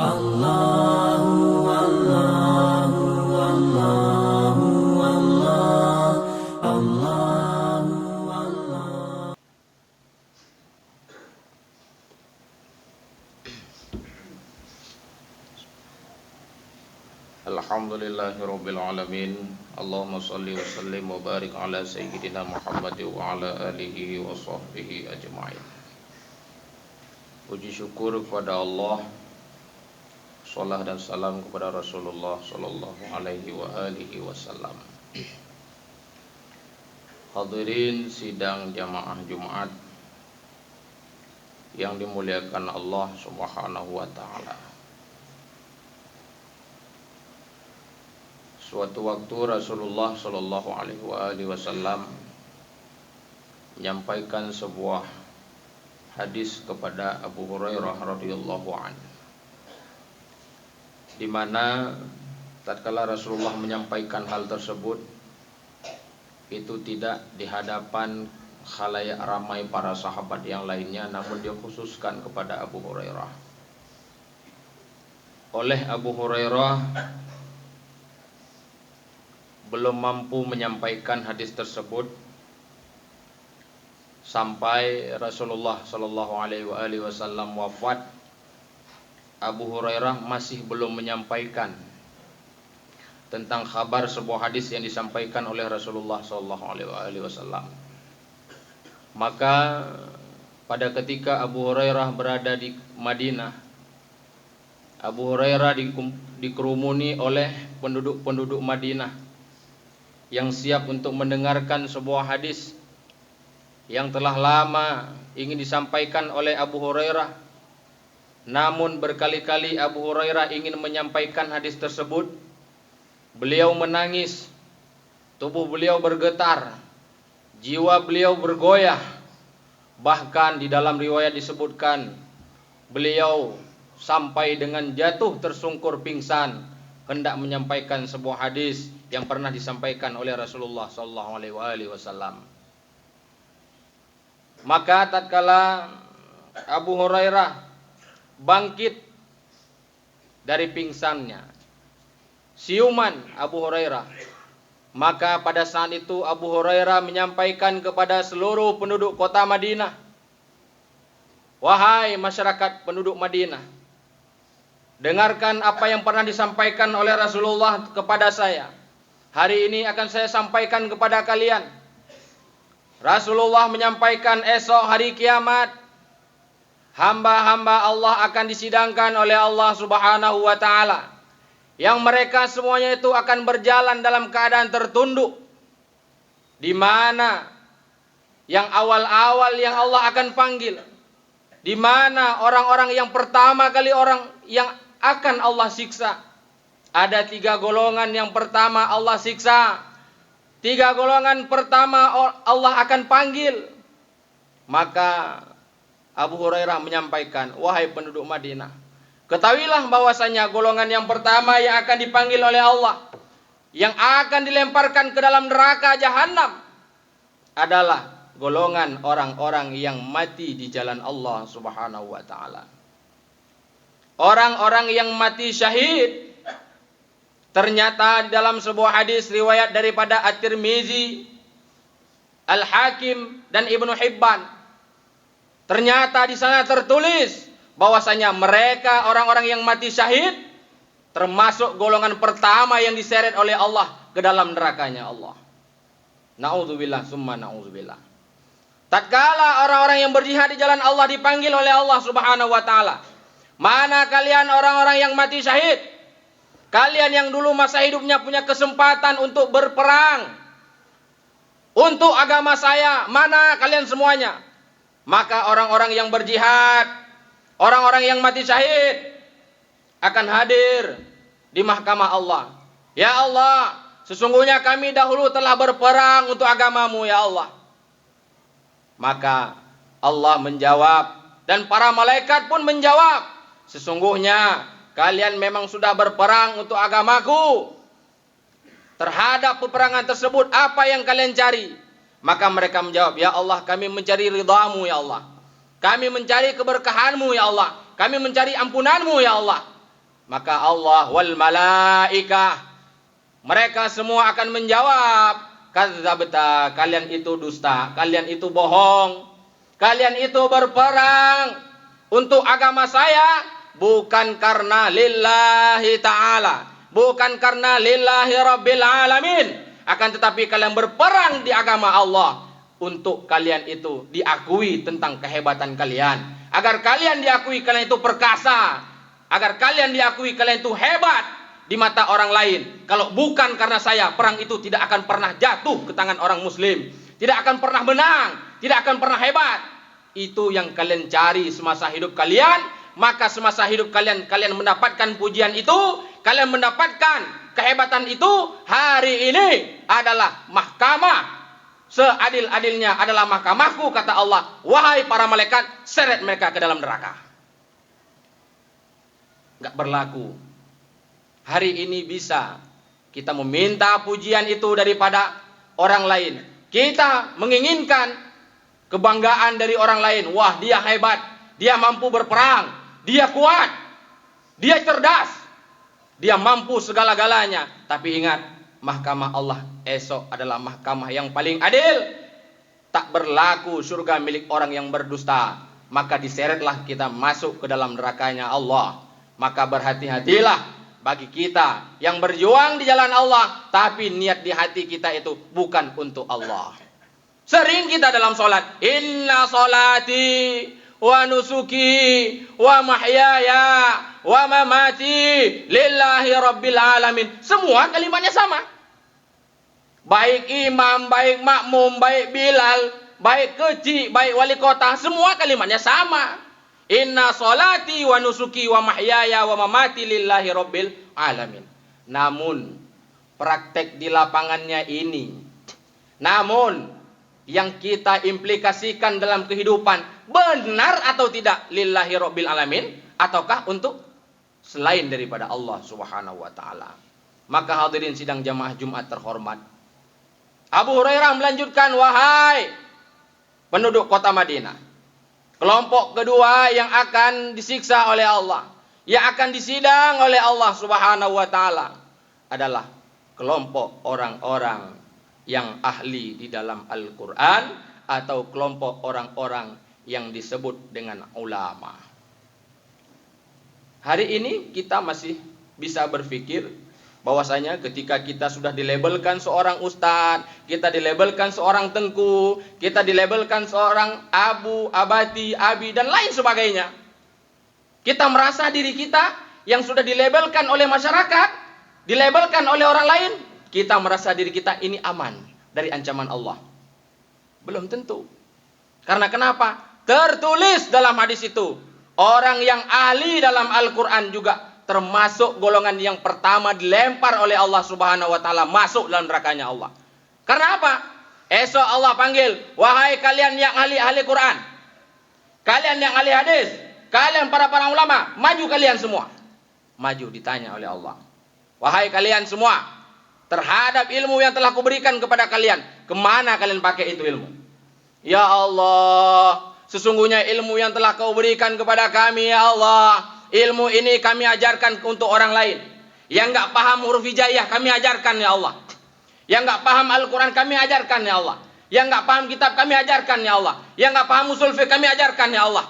Allahu Allahu Allahu Allah Allahu Allah. Alhamdulillahirabbil alamin. Allahumma shalli wa sallim wa barik ala sayyidina Muhammad wa ala alihi wa sahbihi ajma'in. Puji syukur kepada Allah, salat dan salam kepada Rasulullah sallallahu alaihi wa alihi wasallam. Hadirin sidang jamaah Jumat yang dimuliakan Allah Subhanahu wa taala. Suatu waktu Rasulullah sallallahu alaihi wasallam menyampaikan sebuah hadis kepada Abu Hurairah radhiyallahu anhu, di mana tatkala Rasulullah menyampaikan hal tersebut itu tidak di hadapan khalayak ramai para sahabat yang lainnya, namun dia khususkan kepada Abu Hurairah. Oleh Abu Hurairah belum mampu menyampaikan hadis tersebut sampai Rasulullah sallallahu alaihi wasallam wafat. Abu Hurairah masih belum menyampaikan tentang kabar sebuah hadis yang disampaikan oleh Rasulullah sallallahu alaihi wasallam. Maka pada ketika Abu Hurairah berada di Madinah, Abu Hurairah dikerumuni oleh penduduk-penduduk Madinah yang siap untuk mendengarkan sebuah hadis yang telah lama ingin disampaikan oleh Abu Hurairah. Namun berkali-kali Abu Hurairah ingin menyampaikan hadis tersebut. Beliau menangis, tubuh beliau bergetar, jiwa beliau bergoyah. Bahkan di dalam riwayat disebutkan beliau sampai dengan jatuh tersungkur pingsan hendak menyampaikan sebuah hadis yang pernah disampaikan oleh Rasulullah sallallahu alaihi wasallam. Maka tatkala Abu Hurairah bangkit dari pingsannya, siuman Abu Hurairah, maka pada saat itu Abu Hurairah menyampaikan kepada seluruh penduduk kota Madinah, wahai masyarakat penduduk Madinah, dengarkan apa yang pernah disampaikan oleh Rasulullah kepada saya. Hari ini akan saya sampaikan kepada kalian. Rasulullah menyampaikan esok hari kiamat hamba-hamba Allah akan disidangkan oleh Allah Subhanahu wa taala, yang mereka semuanya itu akan berjalan dalam keadaan tertunduk, di mana yang awal-awal yang Allah akan panggil, di mana orang-orang yang pertama kali orang yang akan Allah siksa. Ada 3 golongan. Yang pertama Allah siksa, 3 golongan pertama Allah akan panggil. Maka Abu Hurairah menyampaikan, wahai penduduk Madinah, ketahuilah bahwasanya golongan yang pertama yang akan dipanggil oleh Allah, yang akan dilemparkan ke dalam neraka jahanam, adalah golongan orang-orang yang mati di jalan Allah Subhanahu wa taala. Orang-orang yang mati syahid. Ternyata di dalam sebuah hadis riwayat daripada At-Tirmizi, Al-Hakim dan Ibnu Hibban, ternyata di sana tertulis bahwasanya mereka orang-orang yang mati syahid termasuk golongan pertama yang diseret oleh Allah ke dalam nerakanya Allah. Nauzubillah summa nauzubillah. Tatkala orang-orang yang berjihad di jalan Allah dipanggil oleh Allah Subhanahu wa taala, mana kalian orang-orang yang mati syahid? Kalian yang dulu masa hidupnya punya kesempatan untuk berperang untuk agama saya, mana kalian semuanya? Maka orang-orang yang berjihad, orang-orang yang mati syahid akan hadir di mahkamah Allah. Ya Allah, sesungguhnya kami dahulu telah berperang untuk agamamu ya Allah. Maka Allah menjawab, dan para malaikat pun menjawab, sesungguhnya kalian memang sudah berperang untuk agamaku. Terhadap peperangan tersebut apa yang kalian cari? Maka mereka menjawab, ya Allah, kami mencari ridhamu ya Allah. Kami mencari keberkahanmu ya Allah. Kami mencari ampunanmu ya Allah. Maka Allah wal malaikah, mereka semua akan menjawab, kadzabta, kalian itu dusta, kalian itu bohong, kalian itu berperang untuk agama saya bukan karena lillahi ta'ala, bukan karena lillahi rabbil alamin, akan tetapi kalian berperang di agama Allah untuk kalian itu diakui tentang kehebatan kalian, agar kalian diakui kalian itu perkasa, agar kalian diakui kalian itu hebat di mata orang lain. Kalau bukan karena saya, perang itu tidak akan pernah jatuh ke tangan orang muslim, tidak akan pernah menang, tidak akan pernah hebat. Itu yang kalian cari semasa hidup kalian. Maka semasa hidup kalian mendapatkan pujian itu, kalian mendapatkan kehebatan itu. Hari ini adalah mahkamah, seadil-adilnya adalah mahkamahku, kata Allah. Wahai para malaikat, seret mereka ke dalam neraka. Gak berlaku. Hari ini bisa kita meminta pujian itu daripada orang lain. Kita menginginkan kebanggaan dari orang lain. Wah, dia hebat, dia mampu berperang, dia kuat, dia cerdas, dia mampu segala-galanya. Tapi ingat, mahkamah Allah esok adalah mahkamah yang paling adil. Tak berlaku surga milik orang yang berdusta, maka diseretlah kita masuk ke dalam nerakanya Allah. Maka berhati-hatilah bagi kita yang berjuang di jalan Allah, tapi niat di hati kita itu bukan untuk Allah. Sering kita dalam sholat, inna sholati wa nusuki wa mahyaya wa mamati lillahi rabbil alamin. Semua kalimatnya sama. Baik imam, baik makmum, baik Bilal, baik kecil, baik wali kota, semua kalimatnya sama. Inna sholati wa nusuki wa mahyaya wa mamati lillahi rabbil alamin. Namun praktek di lapangannya ini, namun yang kita implikasikan dalam kehidupan, benar atau tidak lillahi rabbil alamin, ataukah untuk selain daripada Allah subhanahu wa ta'ala. Maka hadirin sidang jamaah Jumat terhormat, Abu Hurairah melanjutkan, wahai penduduk kota Madinah, kelompok kedua yang akan disiksa oleh Allah, yang akan disidang oleh Allah subhanahu wa ta'ala adalah kelompok orang-orang yang ahli di dalam Al-Quran, atau kelompok orang-orang yang disebut dengan ulama. Hari ini kita masih bisa berpikir bahwasanya ketika kita sudah dilabelkan seorang ustadz, kita dilabelkan seorang tengku, kita dilabelkan seorang abu, abati, abi, dan lain sebagainya, kita merasa diri kita yang sudah dilabelkan oleh masyarakat, dilabelkan oleh orang lain, kita merasa diri kita ini aman dari ancaman Allah. Belum tentu. Karena kenapa? Tertulis dalam hadis itu, orang yang ahli dalam Al-Quran juga termasuk golongan yang pertama dilempar oleh Allah subhanahu wa ta'ala masuk dalam nerakanya Allah. Karena apa? Esok Allah panggil, wahai kalian yang ahli Quran, kalian yang ahli hadis, kalian para ulama, maju kalian semua. Maju, ditanya oleh Allah, wahai kalian semua, terhadap ilmu yang telah kuberikan kepada kalian, kemana kalian pakai itu ilmu? Ya Allah, sesungguhnya ilmu yang telah kau berikan kepada kami, ya Allah, ilmu ini kami ajarkan untuk orang lain. Yang enggak paham huruf hijaiyah kami ajarkan, ya Allah. Yang enggak paham Al-Quran kami ajarkan, ya Allah. Yang enggak paham kitab kami ajarkan, ya Allah. Yang enggak paham usul fiqh kami ajarkan, ya Allah.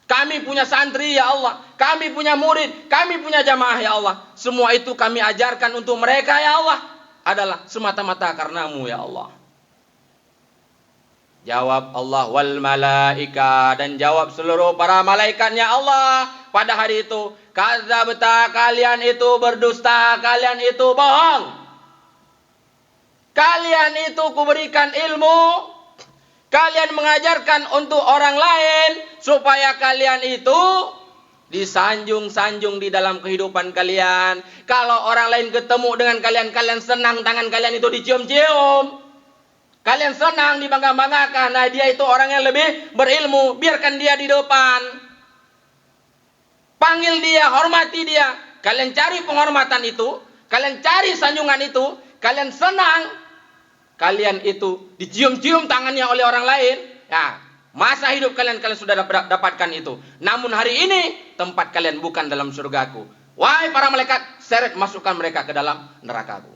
Kami punya santri, ya Allah. Kami punya murid, kami punya jamaah, ya Allah. Semua itu kami ajarkan untuk mereka, ya Allah, adalah semata-mata karenamu, ya Allah. Jawab Allah wal malaika, dan jawab seluruh para malaikatnya Allah pada hari itu, kadzabta, kalian itu berdusta, kalian itu bohong. Kalian itu kuberikan ilmu, kalian mengajarkan untuk orang lain supaya kalian itu disanjung-sanjung di dalam kehidupan kalian. Kalau orang lain ketemu dengan kalian, kalian senang, tangan kalian itu dicium-cium. Kalian senang, dibangga-banggakan. Nah, dia itu orang yang lebih berilmu, biarkan dia di depan. Panggil dia, hormati dia. Kalian cari penghormatan itu, kalian cari sanjungan itu, kalian senang. Kalian itu dicium-cium tangannya oleh orang lain. Ya, masa hidup kalian sudah dapatkan itu. Namun hari ini tempat kalian bukan dalam surgaku. Wahai para malaikat, seret masukkan mereka ke dalam neraka-Ku.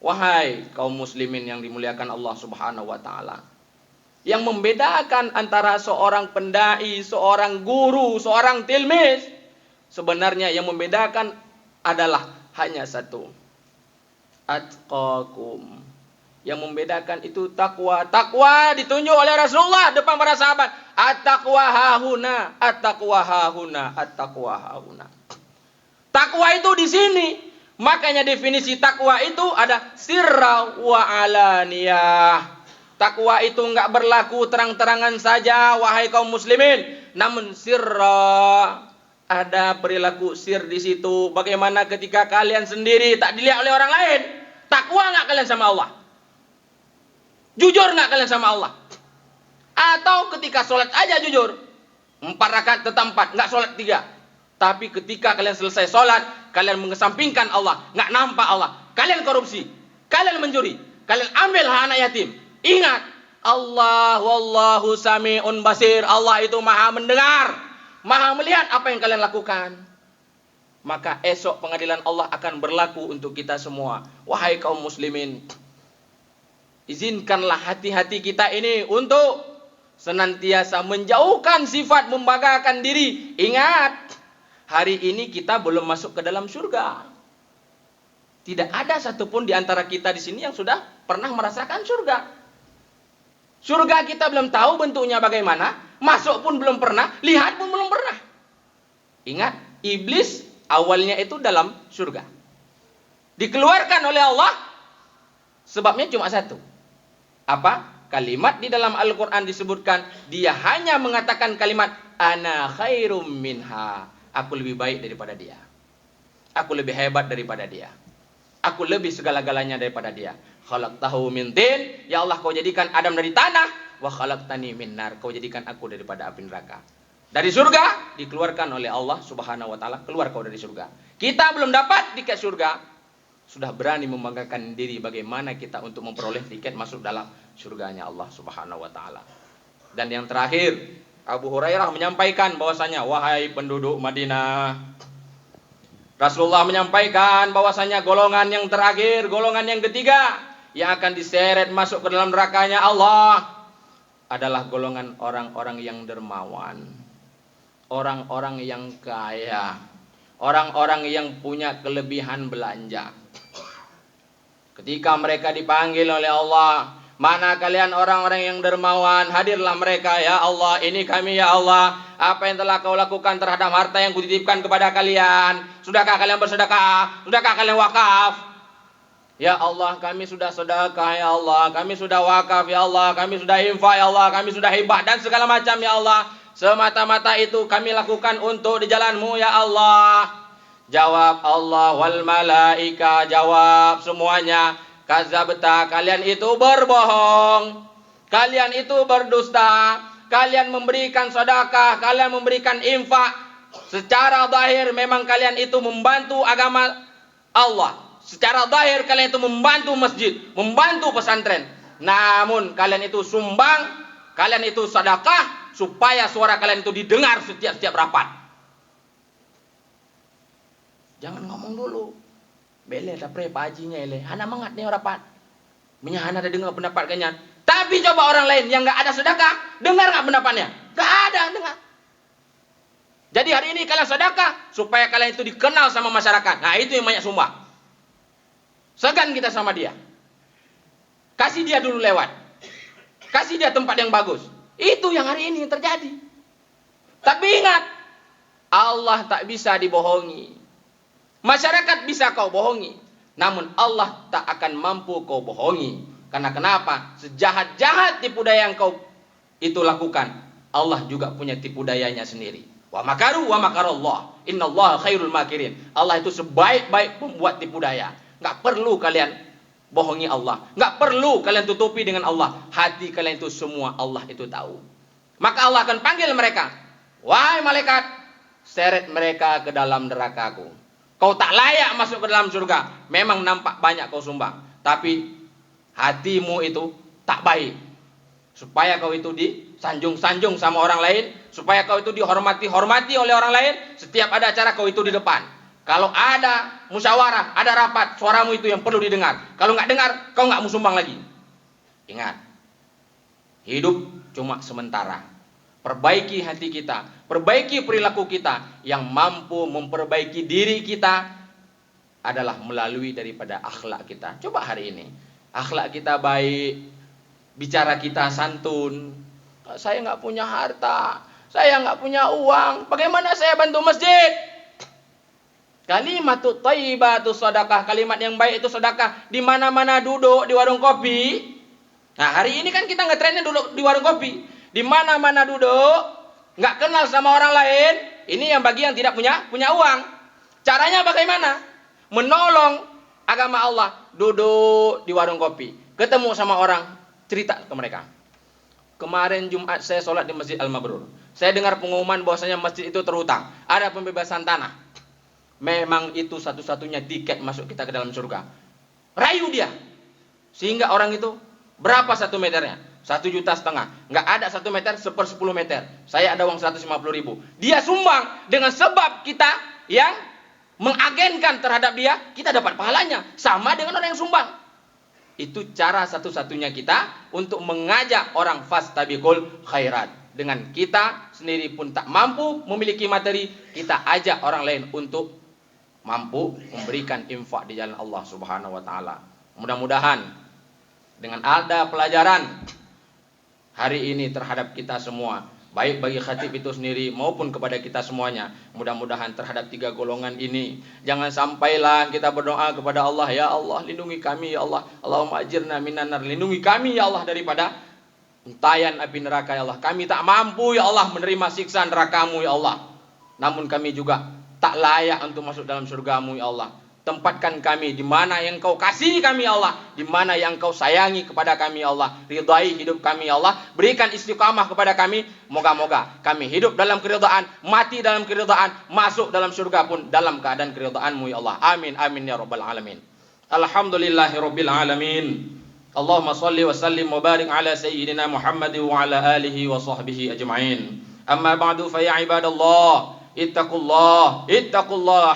Wahai kaum muslimin yang dimuliakan Allah Subhanahu wa taala. Yang membedakan antara seorang pendai, seorang guru, seorang tilmis, sebenarnya yang membedakan adalah hanya satu. Atqakum. Yang membedakan itu takwa. Takwa ditunjuk oleh Rasulullah depan para sahabat. At-taqwa hahuna, at-taqwa hahuna, at-taqwa hahuna. Takwa itu di sini. Makanya definisi takwa itu ada sirra wa alaniyah. Takwa itu enggak berlaku terang-terangan saja, wahai kaum muslimin. Namun sirra, ada perilaku sir di situ. Bagaimana ketika kalian sendiri tak dilihat oleh orang lain? Takwa enggak kalian sama Allah? Jujur enggak kalian sama Allah? Atau ketika sholat aja jujur, 4 rakaat tetap 4, enggak sholat 3. Tapi ketika kalian selesai sholat, kalian mengesampingkan Allah, enggak nampak Allah. Kalian korupsi, kalian mencuri, kalian ambil hak anak yatim. Ingat, Allah wallahu sami'un basir. Allah itu maha mendengar, maha melihat apa yang kalian lakukan. Maka esok pengadilan Allah akan berlaku untuk kita semua. Wahai kaum muslimin, izinkanlah hati-hati kita ini untuk senantiasa menjauhkan sifat membanggakan diri. Ingat, hari ini kita belum masuk ke dalam surga. Tidak ada satupun di antara kita di sini yang sudah pernah merasakan surga. Surga kita belum tahu bentuknya bagaimana, masuk pun belum pernah, lihat pun belum pernah. Ingat, iblis awalnya itu dalam surga. Dikeluarkan oleh Allah, sebabnya cuma satu. Apa? Kalimat di dalam Al-Quran disebutkan, dia hanya mengatakan kalimat, ana khairum minha. Aku lebih baik daripada dia. Aku lebih hebat daripada dia. Aku lebih segala-galanya daripada dia. Khalaqtahu min tin, ya Allah kau jadikan Adam dari tanah, wa khalaqtani min nar, kau jadikan aku daripada api neraka. Dari surga dikeluarkan oleh Allah Subhanahu wa taala, keluar kau dari surga. Kita belum dapat tiket surga, sudah berani membanggakan diri bagaimana kita untuk memperoleh tiket masuk dalam surganya Allah Subhanahu wa taala. Dan yang terakhir, Abu Hurairah menyampaikan bahwasanya, wahai penduduk Madinah, Rasulullah menyampaikan bahwasanya golongan yang terakhir, golongan yang ketiga yang akan diseret masuk ke dalam nerakanya Allah adalah golongan orang-orang yang dermawan, orang-orang yang kaya, orang-orang yang punya kelebihan belanja. Ketika mereka dipanggil oleh Allah, mana kalian orang-orang yang dermawan? Hadirlah mereka, ya Allah, ini kami ya Allah. Apa yang telah kau lakukan terhadap harta yang kutitipkan kepada kalian? Sudahkah kalian bersedekah? Sudahkah kalian wakaf? Ya Allah, kami sudah sedekah ya Allah, kami sudah wakaf ya Allah, kami sudah infak ya Allah, kami sudah hibah dan segala macam ya Allah. Semata-mata itu kami lakukan untuk di jalan-Mu ya Allah. Jawab Allah, wal malaika, jawab semuanya. Kadzabta, kalian itu berbohong, kalian itu berdusta, kalian memberikan sedekah, kalian memberikan infak. Secara zahir memang kalian itu membantu agama Allah. Secara zahir kalian itu membantu masjid, membantu pesantren. Namun kalian itu sumbang, kalian itu sedekah supaya suara kalian itu didengar setiap rapat. Jangan ngomong dulu. Bele dapre pajinya ele. Hana mangat nih rapat. Menyahana ada dengar pendapat kalian. Tapi coba orang lain yang enggak ada sedekah, dengar enggak pendapatnya? Enggak ada, dengar. Jadi hari ini kalian sedekah supaya kalian itu dikenal sama masyarakat. Nah, itu yang banyak sumbang. Segan kita sama dia. Kasih dia dulu lewat. Kasih dia tempat yang bagus. Itu yang hari ini terjadi. Tapi ingat, Allah tak bisa dibohongi. Masyarakat bisa kau bohongi, namun Allah tak akan mampu kau bohongi. Karena kenapa? Sejahat-jahat tipu daya yang kau itu lakukan, Allah juga punya tipu dayanya sendiri. Wa makaru wa makarallah. Innallaha khairul makirin. Allah itu sebaik-baik pembuat tipu daya. Enggak perlu kalian bohongi Allah. Enggak perlu kalian tutupi dengan Allah. Hati kalian itu semua Allah itu tahu. Maka Allah akan panggil mereka. Wahai malaikat, seret mereka ke dalam neraka-Ku. Kau tak layak masuk ke dalam surga. Memang nampak banyak kau sumbang, tapi hatimu itu tak baik. supaya kau itu disanjung-sanjung sama orang lain, supaya kau itu dihormati-hormati oleh orang lain. Setiap ada acara kau itu di depan. Kalau ada musyawarah, ada rapat, suaramu itu yang perlu didengar. Kalau nggak dengar, kau nggak mau sumbang lagi. Ingat, hidup cuma sementara. Perbaiki hati kita, perbaiki perilaku kita. Yang mampu memperbaiki diri kita adalah melalui daripada akhlak kita. Coba hari ini, akhlak kita baik, bicara kita santun. Saya nggak punya harta, saya nggak punya uang, bagaimana saya bantu masjid? Kalimatut thayyibatu sedekah, kalimat yang baik itu sedekah. Di mana-mana duduk, di warung kopi. Nah, hari ini kan kita ngetrennya duduk di warung kopi. Di mana-mana duduk, nggak kenal sama orang lain. Ini yang bagi yang tidak punya uang. Caranya bagaimana? Menolong agama Allah. Duduk di warung kopi, ketemu sama orang, cerita ke mereka. Kemarin Jumat saya sholat di Masjid Al-Mabrur. Saya dengar pengumuman bahwasanya masjid itu terhutang. Ada pembebasan tanah. Memang itu satu-satunya tiket masuk kita ke dalam surga. Rayu dia. Sehingga orang itu, berapa 1 meternya? 1,5 juta. Nggak ada 1 meter, 1/10 meter. Saya ada uang 150.000. Dia sumbang dengan sebab kita yang mengagenkan terhadap dia, kita dapat pahalanya. Sama dengan orang yang sumbang. Itu cara satu-satunya kita untuk mengajak orang fastabiqul khairat. Dengan kita sendiri pun tak mampu memiliki materi, kita ajak orang lain untuk mampu memberikan infak di jalan Allah Subhanahu wa taala. Mudah-mudahan dengan ada pelajaran hari ini terhadap kita semua, baik bagi khatib itu sendiri maupun kepada kita semuanya, mudah-mudahan terhadap 3 golongan ini jangan sampailah kita berdoa kepada Allah, ya Allah lindungi kami ya Allah, Allahumma ajirna minan nar, lindungi kami ya Allah daripada untayan api neraka ya Allah. Kami tak mampu ya Allah menerima siksa neraka-Mu ya Allah. Namun kami juga tak layak untuk masuk dalam surga-Mu ya Allah. Tempatkan kami di mana yang Kau kasih kami ya Allah, di mana yang Kau sayangi kepada kami ya Allah. Ridai hidup kami ya Allah, berikan istiqamah kepada kami. Moga-moga kami hidup dalam keridhaan, mati dalam keridhaan, masuk dalam surga pun dalam keadaan keridhaan-Mu ya Allah. Amin amin ya rabbal alamin. Alhamdulillahirabbil alamin. Allahumma salli wa sallim wa barik ala sayyidina Muhammad wa ala alihi wa sahbihi ajma'in. Amma ba'du fa ya ibadallah, ittaqullah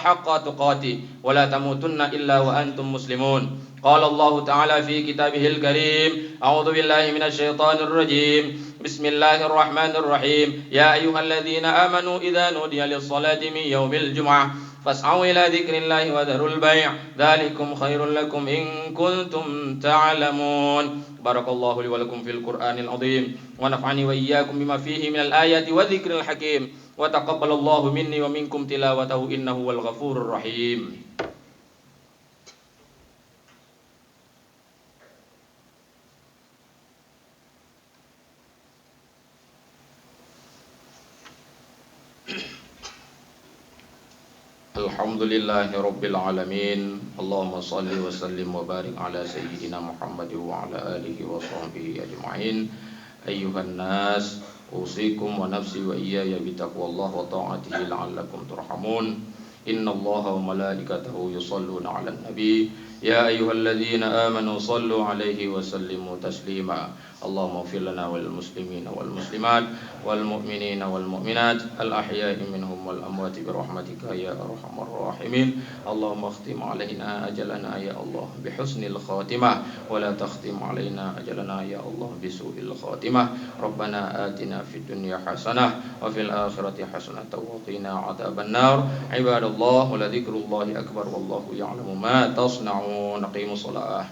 haqqa tuqatih wa la tamutunna illa wa antum muslimun. Qala Allah Ta'ala fi kitabihil karim, a'udzu billahi minasy syaithanir rajim. Bismillahirrahmanirrahim. Ya ayyuhalladzina amanu idza nudiya lis-salati min yaumil jumu'ah fas'au ila dzikrillahi wa dharul bai', dzalikum khairul lakum in kuntum ta'lamun. Barakallahu li wa lakum fil Qur'anil 'azim wa nafa'ani wa iyyakum bima fihi minal ayati wa dzikril hakim. Wa taqabbalallahu minni wa minkum tilawatahu innahu wal ghafurur rahim. Alhamdulillahi rabbil alamin. Allahumma salli wa sallim wa barik ala sayyidina Muhammad wa ala alihi wa sahbihi ajma'in. Ayyuhan nas, usikum wa nafsi wa iyaya bitaqwallahi wa ta'atihi la'allakum turhamun. Innallaha wa malaikatahu yusalluna 'alan nabi. Ya ayyuhalladzina amanu sallu 'alaihi wa sallimu taslima. Allahumma ighfir lana wal muslimina wal muslimat wal mu'minina wal mu'minat al ahya'i minhum wal amwati bi rahmatika ya arhamar rahimin. Allahumma khtim 'alaina ajalana ya Allah bi husnil khatimah wa la takhtim 'alaina ajalana ya Allah bi su'il khatimah. Rabbana atina fid dunya hasanah wa fil akhirati hasanah wa qina 'adzaban nar. Ibadallah wa la dzikrullahi akbar wallahu ya'lamu ma tasna'un. Aqimus shalah.